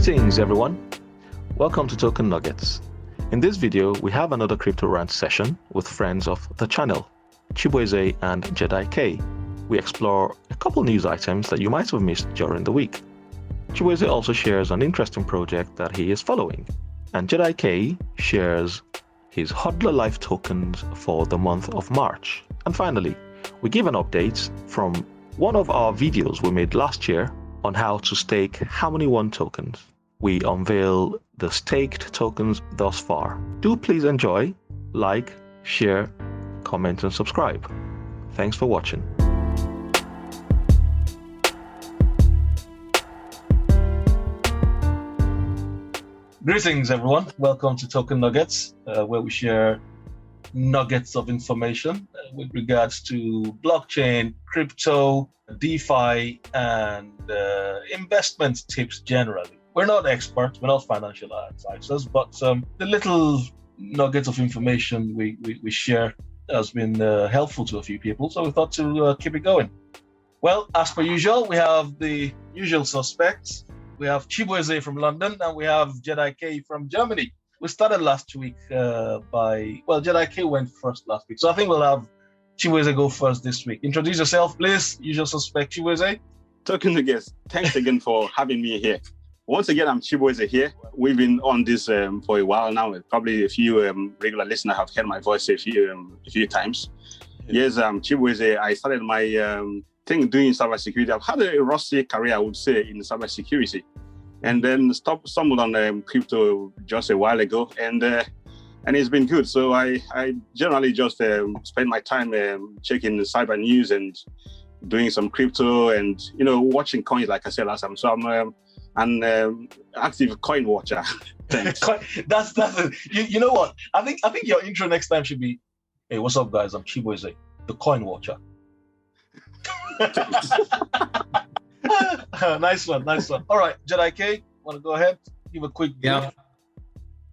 Greetings everyone, welcome to Token Nuggets. In this video, we have another crypto rant session with friends of the channel, Chibueze and JediK. We explore a couple news items that you might have missed during the week. Chibueze also shares an interesting project that he is following, and JediK shares his HODLer life tokens for the month of March. And finally, we give an update from one of our videos we made last year on how to stake Harmony One tokens. We unveil the staked tokens thus far. Do please enjoy, like, share, comment and subscribe. Thanks for watching. Greetings everyone, welcome to Token Nuggets, where we share nuggets of information with regards to blockchain, crypto, DeFi, and investment tips generally. We're not experts, we're not financial advisors, but the little nuggets of information we share has been helpful to a few people, so we thought to keep it going. Well, as per usual, we have the usual suspects. We have Chibueze from London and we have JediK from Germany. We started last week JediK went first last week. So I think we'll have Chibueze go first this week. Introduce yourself, please. Usual suspect, Chibueze. Token Nuggets, thanks again for having me here. Once again, I'm Chibueze here. We've been on this for a while now. Probably a few regular listeners have heard my voice a few times. Yes, Chibueze. I started my thing doing cybersecurity. I've had a rusty career, I would say, in cybersecurity, and then stumbled on crypto just a while ago, and it's been good. So I generally just spend my time checking the cyber news and doing some crypto and watching coins, like I said last time. So I'm an active coin watcher. Thanks. That's you know what? I think your intro next time should be, "Hey, what's up, guys? I'm Chibueze, the coin watcher." Nice one. All right, JediK, want to go ahead? Give a quick brief.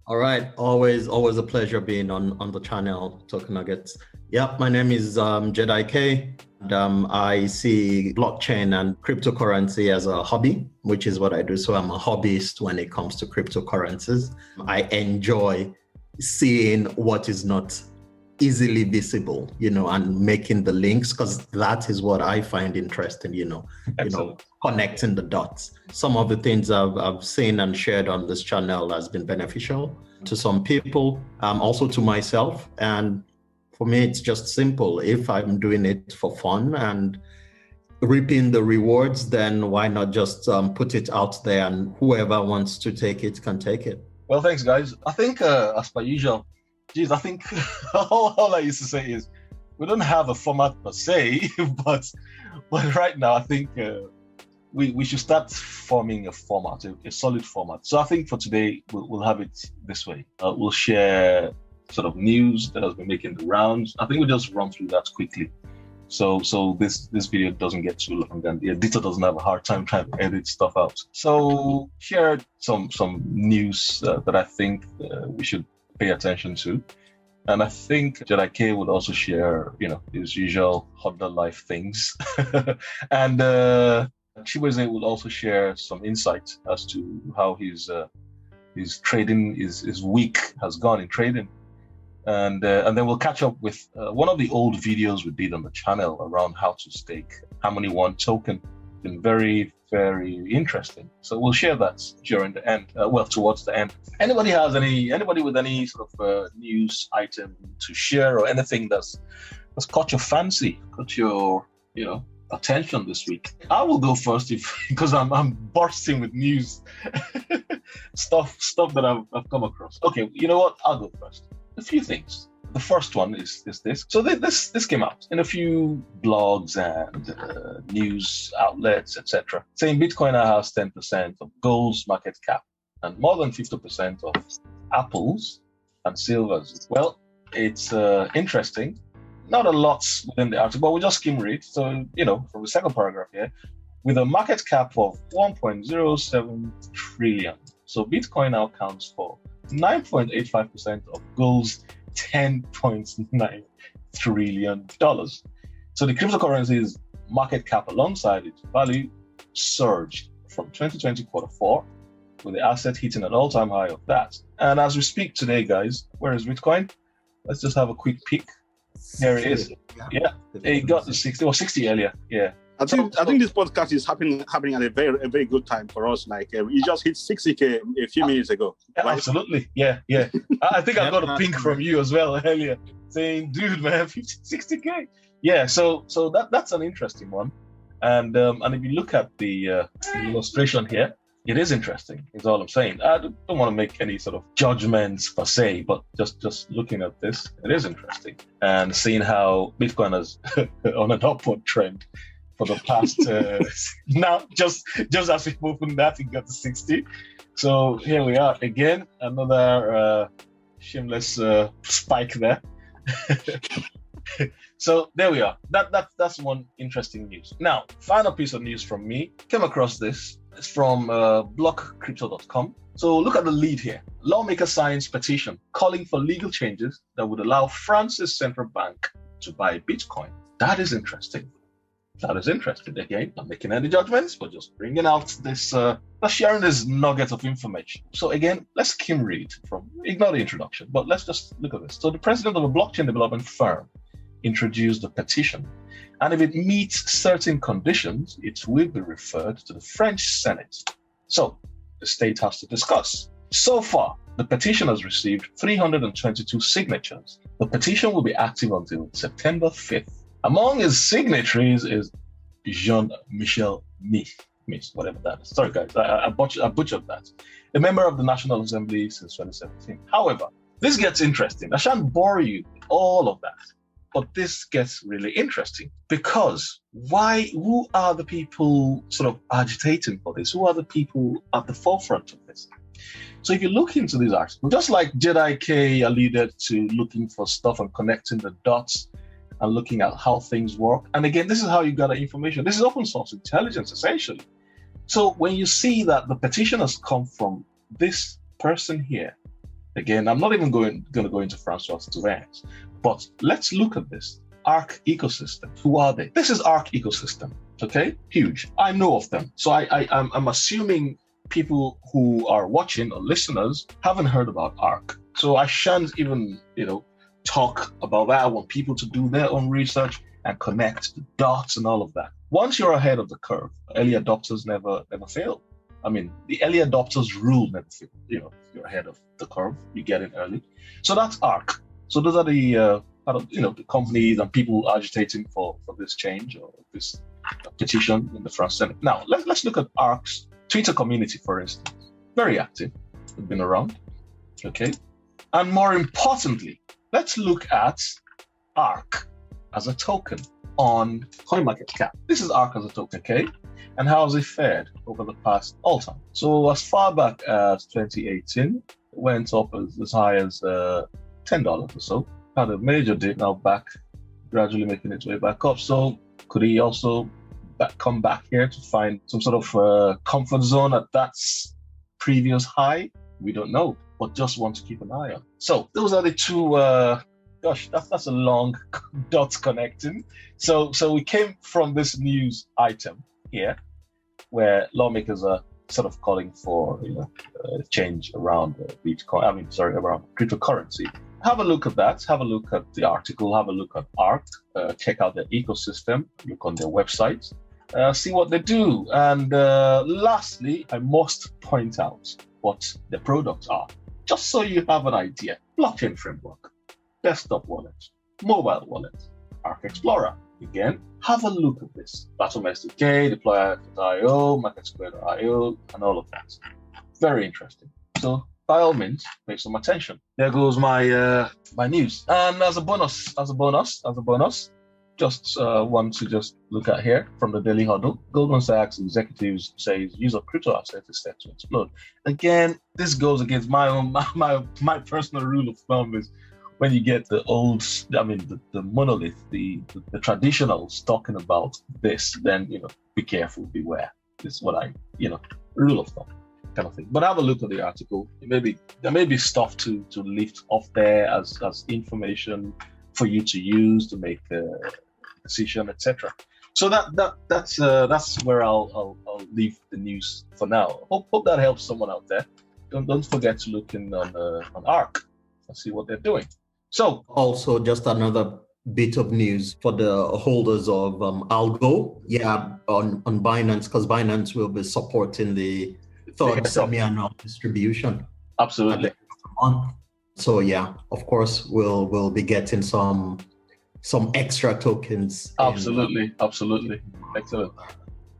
All right, always a pleasure being on the channel Token Nuggets. My name is JediK, and I see blockchain and cryptocurrency as a hobby, which is what I do. So I'm a hobbyist when it comes to cryptocurrencies. I enjoy seeing what is not easily visible, and making the links, because that is what I find interesting, connecting the dots. Some of the things I've seen and shared on this channel has been beneficial to some people, also to myself. And for me, it's just simple. If I'm doing it for fun and reaping the rewards, then why not just put it out there, and whoever wants to take it can take it. Well, thanks, guys. I think, as per usual, I think all I used to say is we don't have a format per se, but right now I think we should start forming a format, a solid format. So I think for today we'll have it this way. We'll share sort of news that has been making the rounds. I think we'll just run through that quickly. So this video doesn't get too long and the editor doesn't have a hard time trying to edit stuff out. So share some news that I think we should pay attention to, and I think JediK would also share, his usual HODL life things, and Chibueze would also share some insight as to how his trading, his week has gone in trading, and then we'll catch up with one of the old videos we did on the channel around how to stake Harmony One token. Been very, very interesting. So we'll share that during the end, towards the end. Anybody with any sort of news item to share, or anything that's caught your fancy, caught your attention this week? I will go first because I'm bursting with news stuff that I've come across. Okay, you know what? I'll go first. A few things. The first one is this. So this came out in a few blogs and news outlets, etc., saying Bitcoin now has 10% of gold's market cap and more than 50% of Apple's and Silver's. Well, it's interesting. Not a lot within the article, but we'll just skim read. So, from the second paragraph here, with a market cap of 1.07 trillion. So Bitcoin now counts for 9.85% of gold's $10.9 trillion. So the cryptocurrency's market cap alongside its value surged from 2020 quarter 4 with the asset hitting an all-time high of that. And as we speak today, guys, where is Bitcoin? Let's just have a quick peek. Here it is. Yeah, it got to 60 or 60 earlier. Yeah. I think this podcast is happening at a very good time for us. Like it just hit 60K a few minutes ago. Right? Absolutely. Yeah. I think I got a ping from you as well earlier saying, dude, man, 60K. Yeah, so that's an interesting one. And if you look at the illustration here, it is interesting, is all I'm saying. I don't want to make any sort of judgments per se, but just looking at this, it is interesting. And seeing how Bitcoin is on an upward trend for the past, now, just as we opened that, it got to 60. So here we are again, another shameless spike there. So there we are. That's one interesting news. Now, final piece of news from me. Came across this. It's from blockcrypto.com. So look at the lead here. Lawmaker signs petition calling for legal changes that would allow France's central bank to buy Bitcoin. That is interesting. Again, not making any judgments, but just bringing out this, sharing this nugget of information. So again, let's skim read from, ignore the introduction, but let's just look at this. So the president of a blockchain development firm introduced a petition, and if it meets certain conditions, it will be referred to the French Senate. So the state has to discuss. So far, the petition has received 322 signatures. The petition will be active until September 5th. Among his signatories is Jean-Michel Miss, whatever that is. Sorry, guys, I butchered that. A member of the National Assembly since 2017. However, this gets interesting. I shan't bore you with all of that, but this gets really interesting because who are the people sort of agitating for this? Who are the people at the forefront of this? So if you look into these articles, just like JediK alluded to looking for stuff and connecting the dots and looking at how things work. And again, this is how you gather information. This is open source intelligence, essentially. So when you see that the petition has come from this person here, again, I'm not even going to go into Francois to rant, but let's look at this. ARC ecosystem. Who are they? This is ARC ecosystem. Okay, huge. I know of them. So I'm assuming people who are watching or listeners haven't heard about ARC. So I shan't even, talk about that. I want people to do their own research and connect the dots and all of that. Once you're ahead of the curve, early adopters never fail. I mean, the early adopters rule never fail. If you're ahead of the curve, you get in early. So that's ARC. So those are the the companies and people agitating for this change or this petition in the French Senate. Now let's look at ARC's Twitter community, for instance. Very active. They've been around. Okay. And more importantly, let's look at ARC as a token on CoinMarketCap. This is ARC as a token, okay? And how has it fared over the past all time? So as far back as 2018, it went up as high as $10 or so. Had a major dip, now back, gradually making its way back up. So could he also come back here to find some sort of comfort zone at that previous high? We don't know, but just want to keep an eye on. So those are the two, that's a long dot connecting. So we came from this news item here, where lawmakers are sort of calling for change around Bitcoin. Around cryptocurrency. Have a look at that. Have a look at the article. Have a look at ARC. Check out their ecosystem. Look on their website. See what they do. And lastly, I must point out what the products are, just so you have an idea. Blockchain framework, desktop wallet, mobile wallet, ARC Explorer. Again, have a look at this. Platform SDK, deployer.io, marketsquare.io, and all of that. Very interesting. So by all means, pay some attention. There goes my my news. And as a bonus, just want to just look at here from the Daily HODL. Goldman Sachs executives says use of crypto assets is set to explode. Again, this goes against my personal rule of thumb is when you get the monolith, the traditionals talking about this, then be careful, beware. This is what rule of thumb kind of thing. But have a look at the article. There may be stuff to lift off there as information for you to use to make a decision, etc. So that's where I'll leave the news for now. Hope that helps someone out there. Don't forget to look in on ARC and see what they're doing. So also just another bit of news for the holders of ALGO, on Binance, because Binance will be supporting the third semi-annual distribution. Absolutely. So of course we'll be getting some extra tokens. Absolutely. Excellent.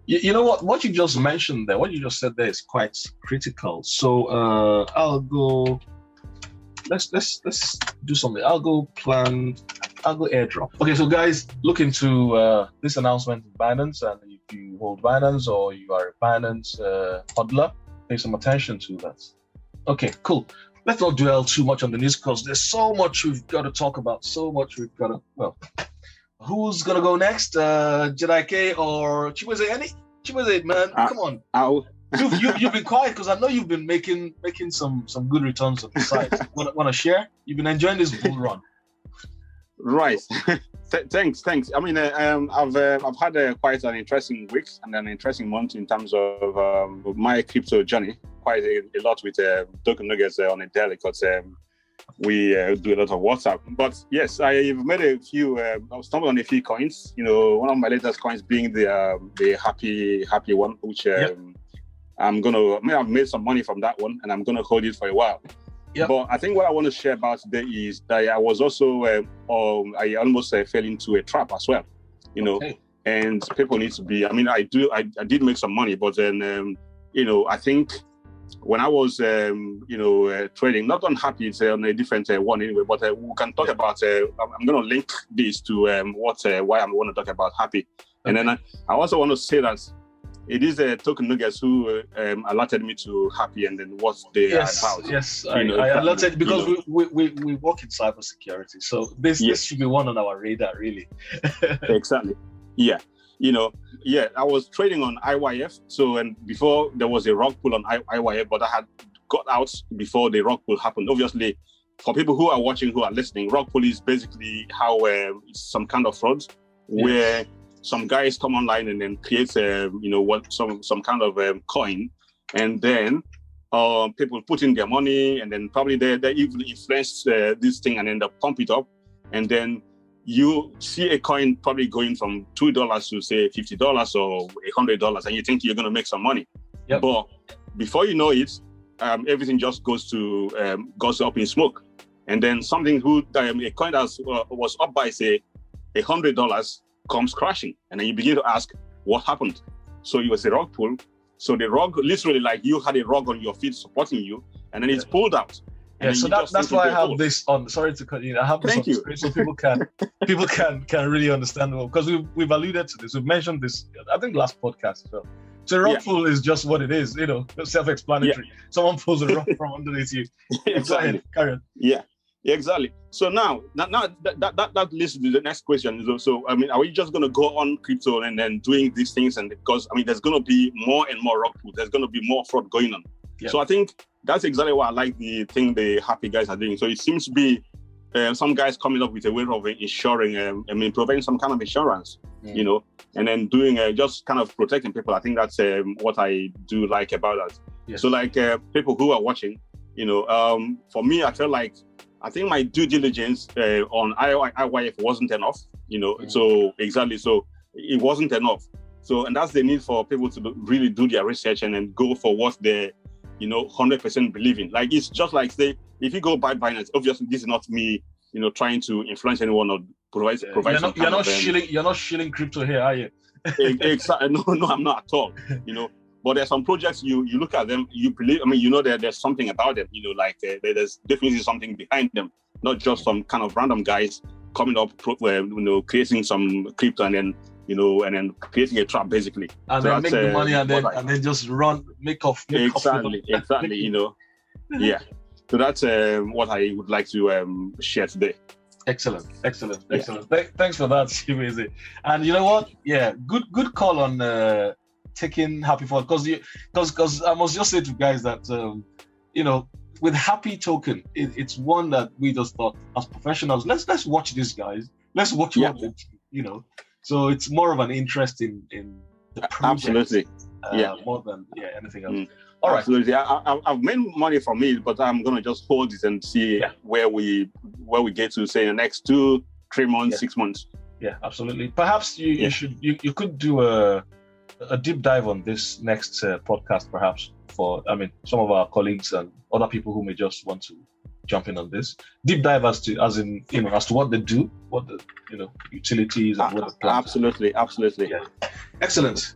You know what you just mentioned there, what you just said there is quite critical. So ALGO, let's do something. ALGO airdrop. Okay, so guys, look into this announcement in Binance, and if you hold Binance or you are a Binance HODLer, pay some attention to that. Okay, cool. Let's not dwell too much on the news because there's so much we've got to talk about. Who's gonna go next? JediK or Chibueze? Chibueze, man, come on. You've been quiet because I know you've been making some good returns on the site. Want to share? You've been enjoying this bull run. Right. Thanks. I mean, I've had quite an interesting week and an interesting month in terms of my crypto journey. Quite a lot with token nuggets on a daily because we do a lot of WhatsApp. But yes, I've made a few. I've stumbled on a few coins. One of my latest coins being the HAPI one, which I've made some money from that one, and I'm gonna hold it for a while. Yep. But I think what I want to share about today is that I was also, I almost fell into a trap as well, okay. And people need to be, I did make some money, but then, I think when I was, trading, not on HAPI, it's on a different one anyway, but we can talk about, I'm going to link this to why I want to talk about HAPI. Okay. And then I also want to say that it is a token nuggets who alerted me to HAPI and then what they are about. Yes, I alerted because we work in cybersecurity, so this should be one on our radar, really. Exactly. Yeah. I was trading on IYF. So, and before there was a rug pull on IYF, but I had got out before the rug pull happened. Obviously, for people who are watching, who are listening, rug pull is basically how it's some kind of fraud where some guys come online and then create some kind of coin, and then people put in their money, and then probably they even influence this thing and then they pump it up, and then you see a coin probably going from $2 to say $50 or $100, and you think you're going to make some money. Yep. But before you know it, everything just goes up in smoke, and then something a coin that was up by say $100 comes crashing, and then you begin to ask what happened. So it was a rug pull. So the rug, literally, like you had a rug on your feet supporting you, and then it's pulled out. Yeah, so that's why I have this on. Sorry to cut you. I have this on screen so people can really understand well, because we've alluded to this. We've mentioned this, I think, last podcast as well. So a rug pull is just what it is, self-explanatory. Yeah. Someone pulls a rug from underneath you. Exactly. Go ahead, carry on. Yeah, exactly. So now that leads to the next question. So are we just going to go on crypto and then doing these things? And because there's going to be more and more rug pull. There's going to be more fraud going on. Yep. So I think that's exactly what I like the thing the HAPI guys are doing. So it seems to be some guys coming up with a way of insuring, providing some kind of insurance, and then doing just kind of protecting people. I think that's what I do like about that. Yes. So like people who are watching, for me, I think my due diligence on IYF wasn't enough, So exactly, so it wasn't enough. So, and that's the need for people to really do their research and then go for what they 100% believe in. Like, it's just like, say, if you go buy Binance, obviously this is not me, trying to influence anyone or provide. You're not shilling crypto here, are you? Exactly. No, I'm not at all. But there's some projects you look at them, you believe. There's something about them. There's definitely something behind them, not just some kind of random guys coming up, creating some crypto and then creating a trap basically. And then make the money and then just make off. Exactly. Yeah. So that's what I would like to share today. Excellent. Thanks for that, Chibueze. And you know what? Yeah, good call on taking HAPI forward, because I must just say to guys that with HAPI Token, it's one that we just thought as professionals, let's watch these guys. Let's watch what they do, So it's more of an interest in the project, Absolutely. more than anything else. All right. Absolutely. I've made money from it, but I'm gonna just hold it and see where we get to, say, in the next 2-3 months, 6 months. Yeah, absolutely. Perhaps you could do a deep dive on this next podcast, perhaps for some of our colleagues and other people who may just want to jump in on this. Deep dive as to what they do, what the utilities and what the plan. Absolutely. Yeah. Excellent.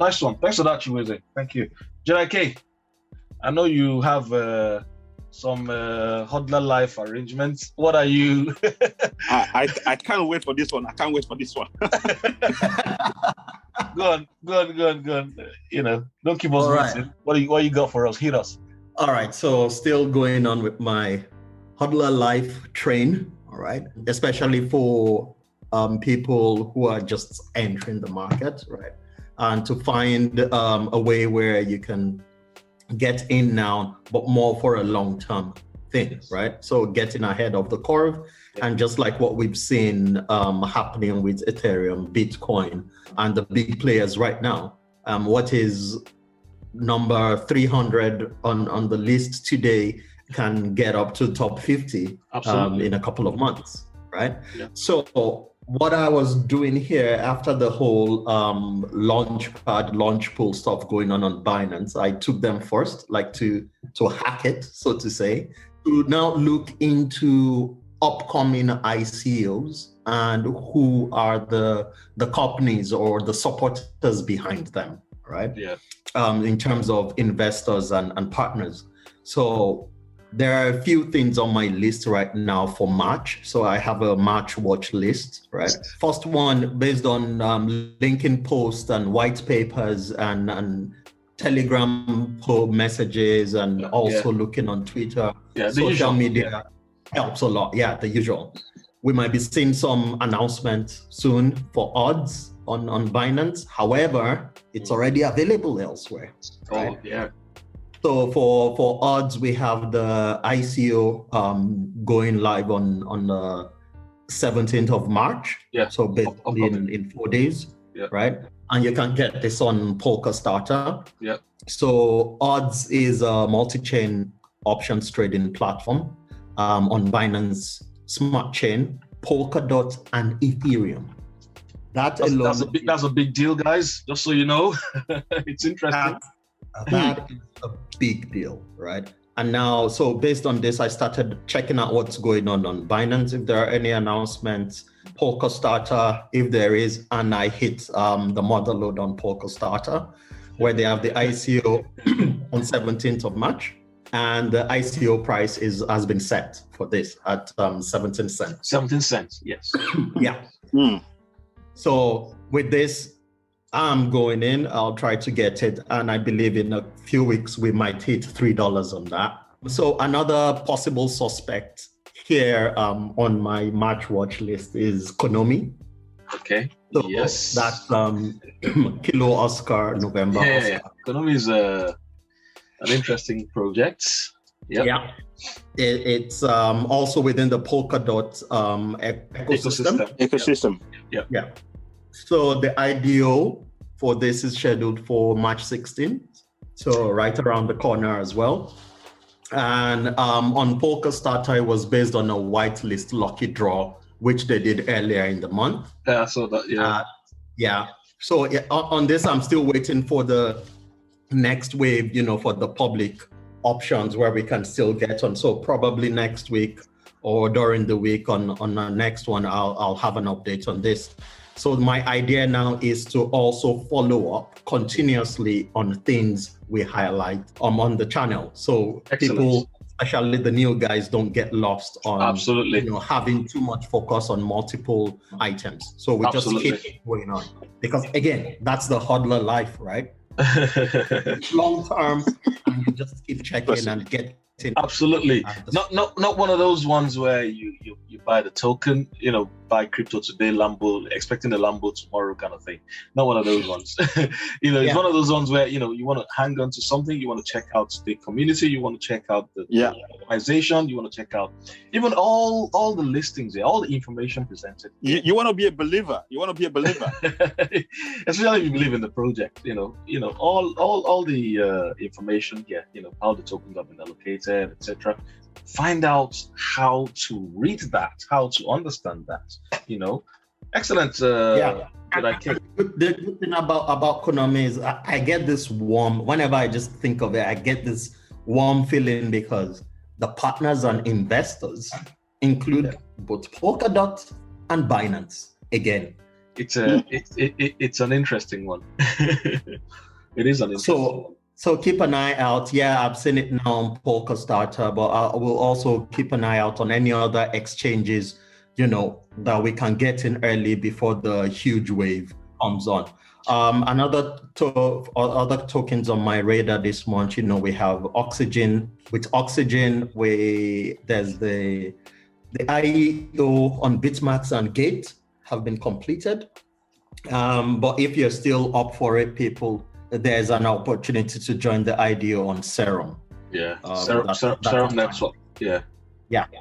Nice one. Thanks for that, Chibueze. Thank you. JediK, I know you have some HODLer life arrangements. What are you? I can't wait for this one. Go on. Don't keep us waiting. What you got for us? Hit us. All right. So still going on with my HODLer life train. All right. Especially for people who are just entering the market, right? And to find a way where you can get in now, but more for a long-term thing, right? So getting ahead of the curve, and just like what we've seen happening with Ethereum, Bitcoin, and the big players right now. What is number 300 on the list today can get up to top 50 in a couple of months, right? Yeah. So what I was doing here after the whole launch pool stuff going on Binance, I took them first, like to hack it, so to say, to now look into upcoming ICOs and who are the companies or the supporters behind them, right? Yeah. In terms of investors and partners. So there are a few things on my list right now for March. So I have a March watch list, right? First one, based on linking posts and white papers and Telegram messages, and also looking on Twitter, social media helps a lot. Yeah, the usual. We might be seeing some announcement soon for odds on Binance. However, it's already available elsewhere. Right? Oh, yeah. So for odds, we have the ICO going live on the 17th of March. Yeah. So basically in 4 days, right? And you can get this on Polka Starter. Yeah. So odds is a multi-chain options trading platform on Binance Smart Chain, Polkadot, and Ethereum. That's a big deal, guys. Just so you know, it's interesting. That is a big deal, right? And now, so based on this, I started checking out what's going on Binance, if there are any announcements, Polka Starter, if there is, and I hit the mother load on Polka Starter, where they have the ICO on 17th of March, and the ICO price has been set for this at 17 cents. 17 cents, yes. Yeah. So with this, I'm going in, I'll try to get it. And I believe in a few weeks, we might hit $3 on that. So another possible suspect here on my March watch list is KONOMI. Okay. So yes. That's Kilo Oscar, November Oscar. Yeah. KONOMI is an interesting project. Yep. Yeah. It's also within the Polkadot ecosystem. Yeah. So the IDO for this is scheduled for March 16th, so right around the corner as well. And on Polka Starter, it was based on a whitelist lucky draw, which they did earlier in the month. Yeah, I saw that. Yeah. So on this, I'm still waiting for the next wave, for the public options where we can still get on. So probably next week or during the week on the next one, I'll have an update on this. So my idea now is to also follow up continuously on things we highlight on the channel. So people, especially the new guys, don't get lost on having too much focus on multiple items. So we just keep going on. Because again, that's the HODLer life, right? Long term, and you just keep checking and get Absolutely. Not one of those ones where you buy the token, buy crypto today, Lambo, expecting a Lambo tomorrow kind of thing. Not one of those ones. It's one of those ones where, you want to hang on to something, you want to check out the community, you want to check out the organization, you want to check out even all the listings there, all the information presented. You want to be a believer. Especially if you believe in the project, all the information here, how the tokens have been allocated, etc. Find out how to read that, how to understand that. Excellent. The good thing about KONOMI is I get this warm, whenever I just think of it, I get this warm feeling because the partners and investors include both Polkadot and Binance. Again, it's an interesting one. It is an interesting one. So keep an eye out. Yeah, I've seen it now on Polkastarter, but I will also keep an eye out on any other exchanges, that we can get in early before the huge wave comes on. Other tokens on my radar this month, we have Oxygen. With Oxygen, there's the IEO on Bitmax and Gate have been completed. But if you're still up for it, people, there's an opportunity to join the IDO on Serum. Yeah, Serum Network. Yeah,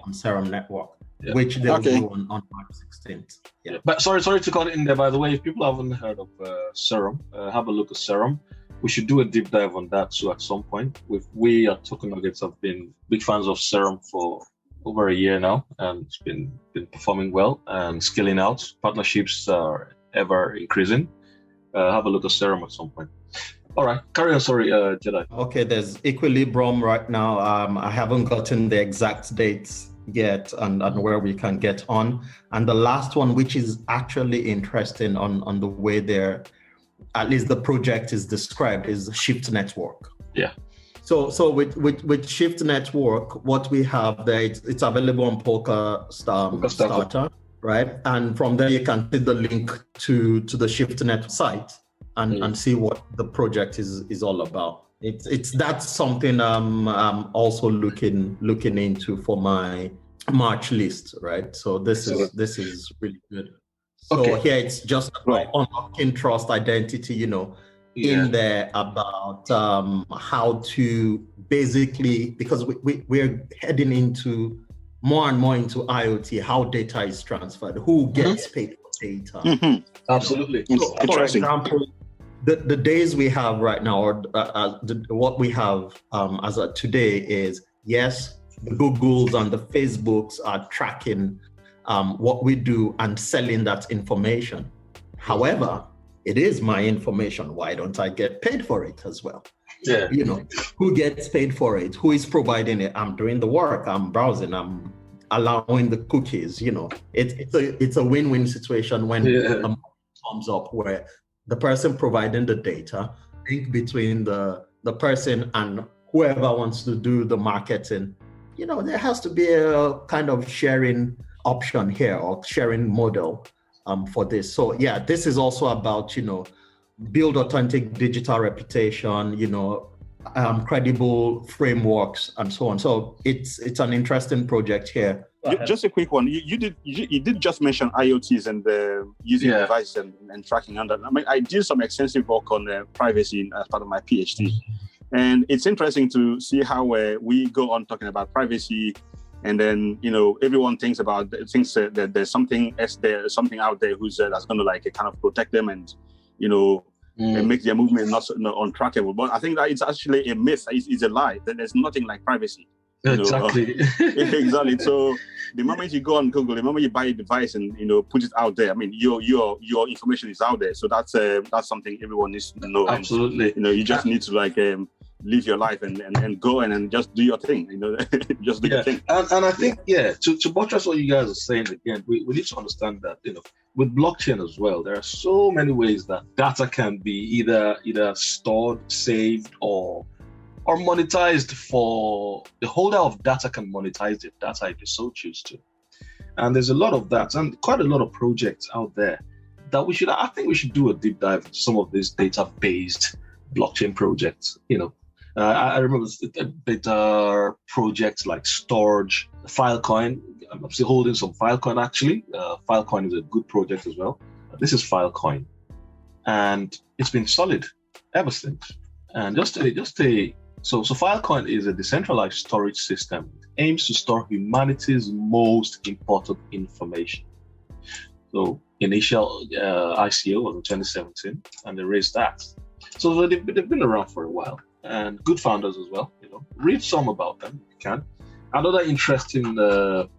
on Serum Network, which they'll do on March 16th. Yeah. But sorry to cut in there, by the way. If people haven't heard of Serum, have a look at Serum. We should do a deep dive on that too at some point. We at Token Nuggets have been big fans of Serum for over a year now, and it's been performing well and scaling out. Partnerships are ever increasing. Have a look at Serum at some point. All right, carry on. Sorry, Jedi. Okay, there's Equilibrium right now. I haven't gotten the exact dates yet and where we can get on. And the last one, which is actually interesting on the way there, at least the project is described, is SHYFT Network. Yeah. So with SHYFT Network, what we have there, it's available on Polkastarter, right? And from there, you can see the link to the SHYFT Net site and see what the project is all about. That's something I'm also looking into for my March list, right? So this is really good. So here it's just about unlocking trust identity, in there about how to basically, because we're heading into more and more into IoT, how data is transferred, who gets paid for data. Mm-hmm. Absolutely. So, for example, the days we have right now, or what we have as of today is, yes, the Googles and the Facebooks are tracking what we do and selling that information. However, it is my information. Why don't I get paid for it as well? Yeah. Who gets paid for it? Who is providing it? I'm doing the work. I'm browsing. I'm allowing the cookies. It's a win-win situation when the money comes up where the person providing the data, link between the person and whoever wants to do the marketing. There has to be a kind of sharing option here, or sharing model for this. So this is also about, build authentic digital reputation, credible frameworks and so on. So it's an interesting project here. Just a quick one. You did just mention IoTs and using devices and tracking under. I did some extensive work on privacy as part of my PhD, and it's interesting to see how we go on talking about privacy, and then everyone thinks that there's something out there who's that's going to kind of protect them and and make their movement not untrackable. But I think that it's actually a myth. It's a lie. That there's nothing like privacy. Exactly. Exactly. So the moment you go on Google, the moment you buy a device and put it out there, your information is out there. So that's something everyone needs to know. Absolutely. And, you just need to live your life and go and just do your thing. Just do your thing. And I think to buttress what you guys are saying again, we need to understand that with blockchain as well, there are so many ways that data can be either stored, saved, or monetized. For the holder of data can monetize the data if they so choose to. And there's a lot of that, and quite a lot of projects out there that I think we should do a deep dive into some of these data-based blockchain projects. I remember better projects like Storage, Filecoin. I'm still holding some Filecoin actually. Filecoin is a good project as well. This is Filecoin, and it's been solid ever since. And so Filecoin is a decentralized storage system. It aims to store humanity's most important information. So initial ICO was in 2017, and they raised that. So they've been around for a while, and good founders as well. Read some about them if you can. Another interesting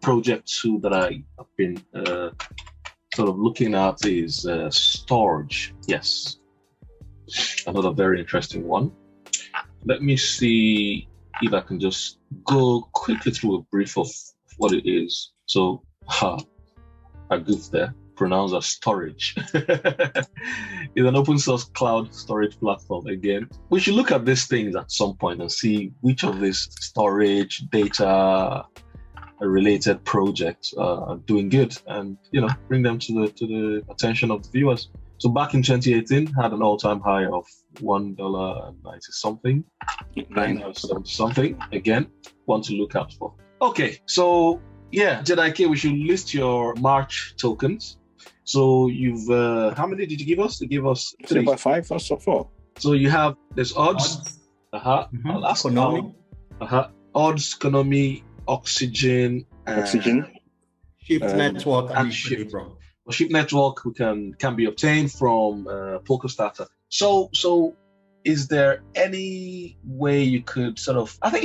project too that I have been sort of looking at is Storage. Yes, another very interesting one. Let me see if I can just go quickly through a brief of what it is. So, I goofed there. Pronounced as Storage. It's an open source cloud storage platform. Again, we should look at these things at some point and see which of these storage data related projects are doing good, and bring them to the attention of the viewers. So back in 2018, had an all-time high of $1.90 something, $9.70 something. Again, one to look out for. Okay, so yeah, JediK, we should list your March tokens. So you've how many did you give us? You give us 3. About 5 or so 4. So there's odds. Last KONOMI. Odds, KONOMI, Oxygen, SHYFT network, and SHYFT. SHYFT network can be obtained from PokerStarter. So is there any way you could sort of? I think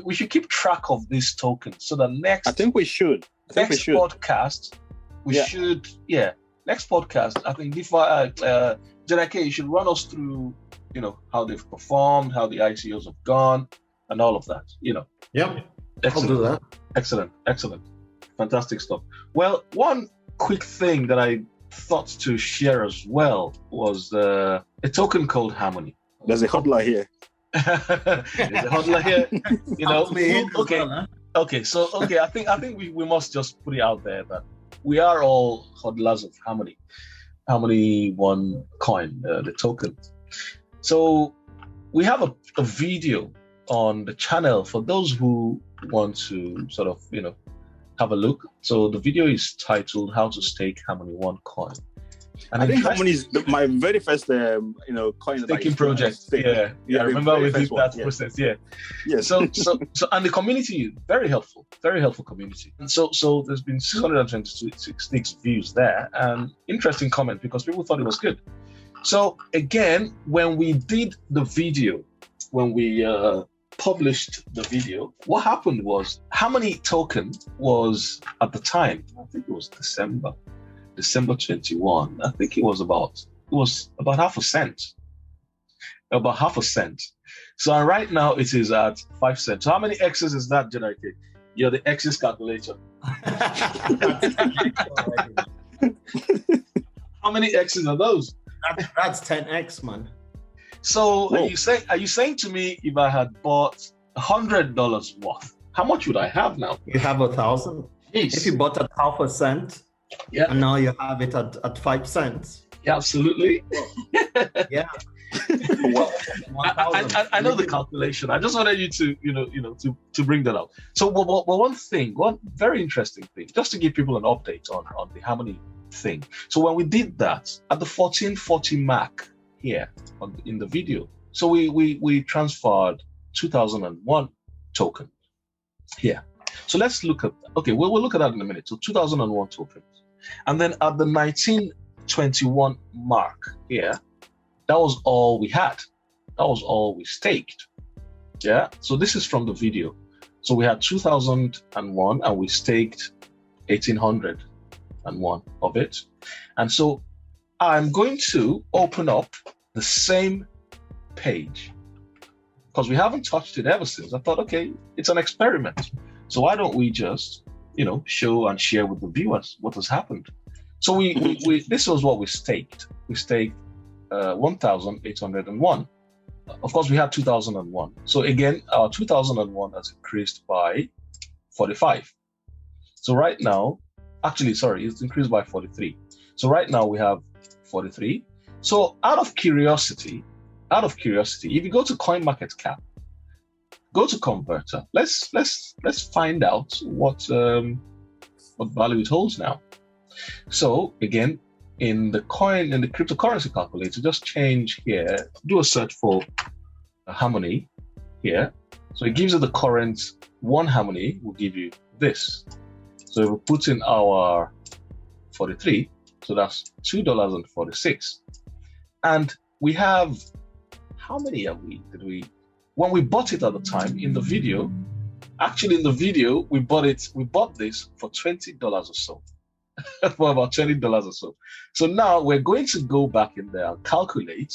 we should keep track of these tokens so that next. I think we should. Podcast. Next podcast. I think JediK, you should run us through, how they've performed, how the ICOs have gone, and all of that. Yep. Excellent. I'll do that. Excellent. Fantastic stuff. Well, one quick thing that I thought to share as well was a token called Harmony. There's a HODLer here. There's a HODLer here. Okay. I think we must just put it out there that we are all HODLers of Harmony. Harmony One coin, the token. So we have a video on the channel for those who want to sort of have a look. So the video is titled "How to Stake Harmony One Coin." And I think Harmony is my very first coin staking project. Yeah, I remember we did that process. Yeah. So and the community, very helpful community. And so there's been 626 views there, and interesting comment because people thought it was good. So again, when we did the video, when we published the video, what happened was Harmony token was at the time, I think it was December 21. I think it was about half a cent. About half a cent. So right now it is at 5 cents. So how many X's is that, JediK? You're the X's calculator. How many X's are those? That's 10x, man. So are you saying to me if I had bought $100 worth, how much would I have now? You have 1,000. If you bought at half a cent, and now you have it at 5 cents. Yeah, absolutely. Yeah. Well, I know the calculation. I just wanted you to to bring that out. So, one very interesting thing, just to give people an update on the Harmony thing. So when we did that at the 1440 mark here in the video, so we transferred 2001 token here. So let's look at we'll look at that in a minute. So 2001 tokens, and then at the 1921 mark here, that was all we had. That was all we staked. Yeah. So this is from the video. So we had 2001 and we staked 1801 of it. And so I'm going to open up the same page because we haven't touched it ever since. I thought, okay, it's an experiment. So why don't we just, show and share with the viewers what has happened? So we this was what we staked. We staked 1,801. Of course, we had 2001. So again, our 2001 has increased by 45. So right now, it's increased by 43. So right now we have 43. So out of curiosity, if you go to CoinMarketCap go to converter. Let's find out what value it holds now. So again, in the cryptocurrency calculator, just change here, do a search for harmony here. So it gives you the current one harmony will give you this. So if we put in our 43, so that's $2.46. And we have, how many have we, when we bought it at the time in the video, actually in the video, we bought this for $20 or so, for about $20 or so. So now we're going to go back in there and calculate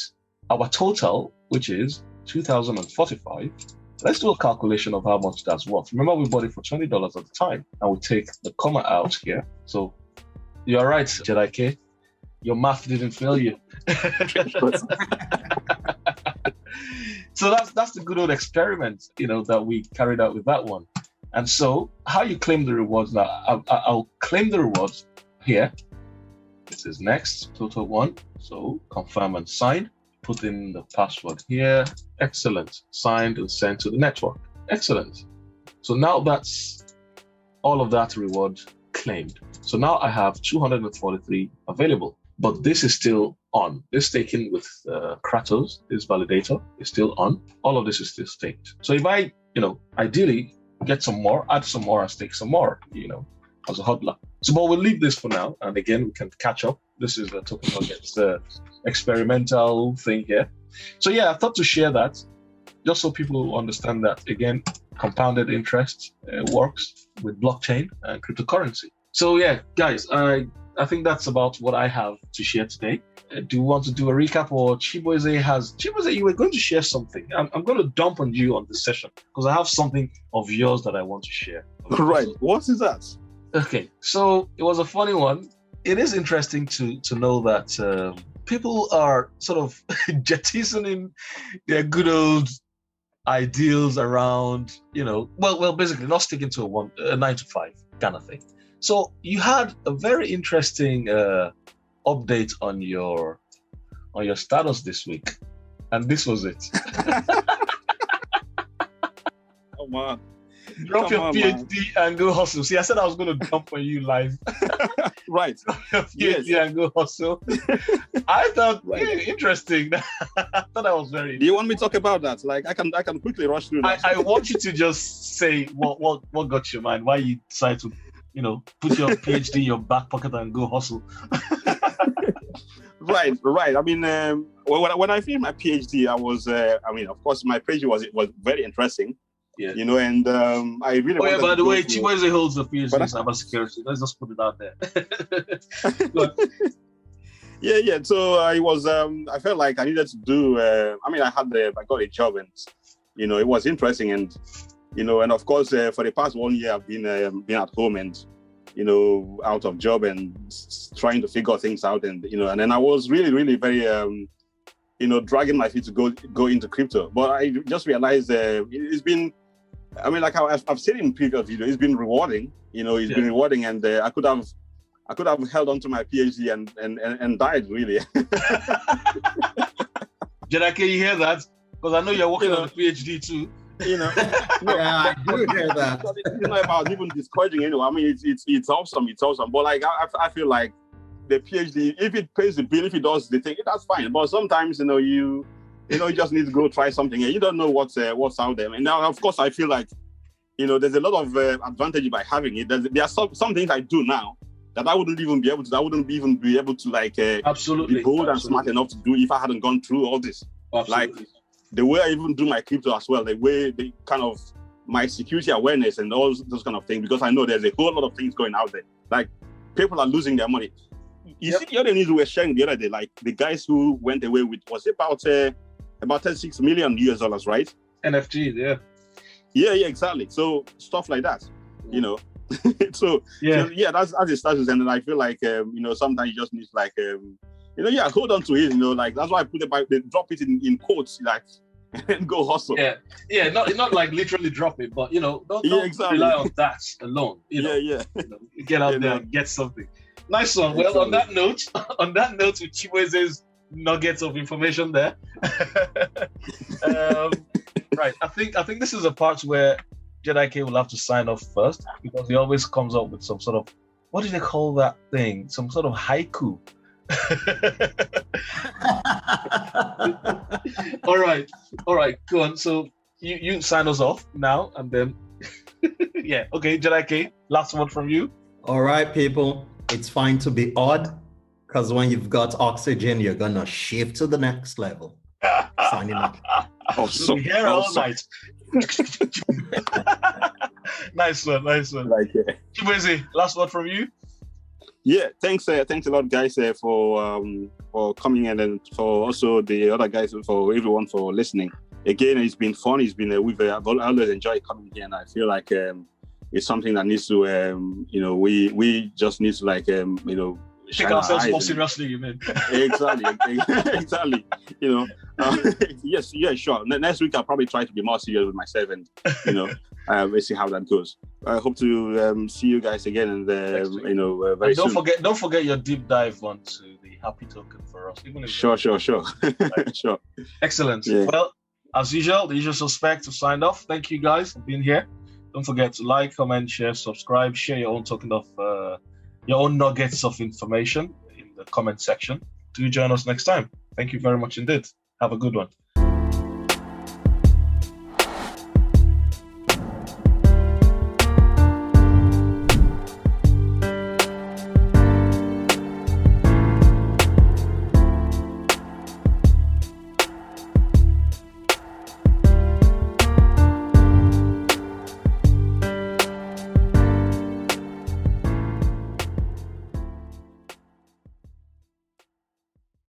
our total, which is 2,045. Let's do a calculation of how much that's worth. Remember, we bought it for $20 at the time, and we take the comma out here. So you're right, JediK. Your math didn't fail you. So that's the good old experiment, that we carried out with that one. And so how you claim the rewards now, I'll claim the rewards here. This is next, total one. So confirm and sign. Put in the password here. Excellent. Signed and sent to the network. Excellent. So now that's all of that reward claimed. So now I have 243 available, but this is still on. This taken with Kratos, this validator is still on. All of this is still staked. So if I, ideally get some more, add some more and stake some more, as a hodler. So, but we'll leave this for now. And again, we can catch up. This is the Token Nuggets experimental thing here. So yeah, I thought to share that just so people understand that, again, compounded interest works with blockchain and cryptocurrency. So yeah, guys, I think that's about what I have to share today. Do you want to do a recap, or Chibueze, you were going to share something. I'm going to dump on you on this session because I have something of yours that I want to share. Right. What is that? Okay, so it was a funny one. It is interesting to know that people are sort of jettisoning their good old ideals around, basically not sticking to a 9 to 5 kind of thing. So you had a very interesting update on your status this week, and this was it. Come on. Drop your PhD and go hustle. See, I said I was going to dump on you live. Right. Drop your PhD and go hustle. I thought, interesting. I thought that was very. Do you want me to talk about that? Like, I can quickly rush through that. I want you to just say what got your mind. Why you decided to, put your PhD in your back pocket and go hustle. Right. I mean, when I finished my PhD, I was, of course, my PhD was very interesting. Yeah. And I really. Oh yeah, by the way, Chibueze holds the PhD in cybersecurity. Let's just put it out there. Yeah. So I was. I felt like I needed to do. I got a job, and it was interesting, and and of course, for the past 1 year, I've been at home and out of job and trying to figure things out, and and then I was really, really very dragging my feet to go into crypto, but I just realized it's been. I've said in previous videos, it's been rewarding. It's been rewarding, and I could have held on to my PhD and died really. JediK, you hear that? Because I know you're working on a PhD too. No, yeah, I do hear that. It's not about even discouraging anyone. I mean, it's awesome. It's awesome. But I feel like the PhD, if it pays the bill, if it does the thing, that's fine. But sometimes you just need to go try something, and you don't know what's out there. And now, of course, I feel like there's a lot of advantage by having it. There are some things I do now that I wouldn't even be able to. I wouldn't even be able to absolutely be bold and smart enough to do if I hadn't gone through all this. Absolutely. Like the way I even do my crypto as well, the way they kind of my security awareness and all those kind of things, because I know there's a whole lot of things going out there. Like people are losing their money. You see the other news we were sharing the other day, like the guys who went away with was about $36 million, right? NFTs, yeah. Yeah, exactly. So stuff like that, So that's the status, and then I feel like sometimes you just need hold on to it, that's why I put it drop it in quotes, and go hustle. Yeah, not like literally drop it, but don't exactly. rely on that alone. Get out there and get something. Nice one. Well, exactly. on that note, with Chibueze's nuggets of information there. Right. I think this is a part where JediK will have to sign off first, because he always comes up with some sort of, what do they call that thing? Some sort of haiku. All right, go on. So you sign us off now, and then yeah, okay, JediK, last word from you. All right, people, it's fine to be odd, because when you've got oxygen, you're gonna shift to the next level. Signing off. Awesome. Here all night. Nice one. Like, Chibueze, last word from you. Yeah, thanks a lot, guys, for coming in, and for also the other guys, for everyone for listening. Again, it's been fun. It's been I've always enjoyed coming here, and I feel like it's something that needs to we just need to take ourselves more seriously, you mean? Exactly. Yes, yeah, sure. Next week I'll probably try to be more serious with myself, and we'll see how that goes. I hope to see you guys again, and very soon. Don't forget your deep dive onto the HAPI token for us. Even if sure. Sure. Excellent. Yeah. Well, as usual, the usual suspects have signed off. Thank you guys for being here. Don't forget to like, comment, share, subscribe, share your own token of your own nuggets of information in the comment section. Do join us next time. Thank you very much indeed. Have a good one.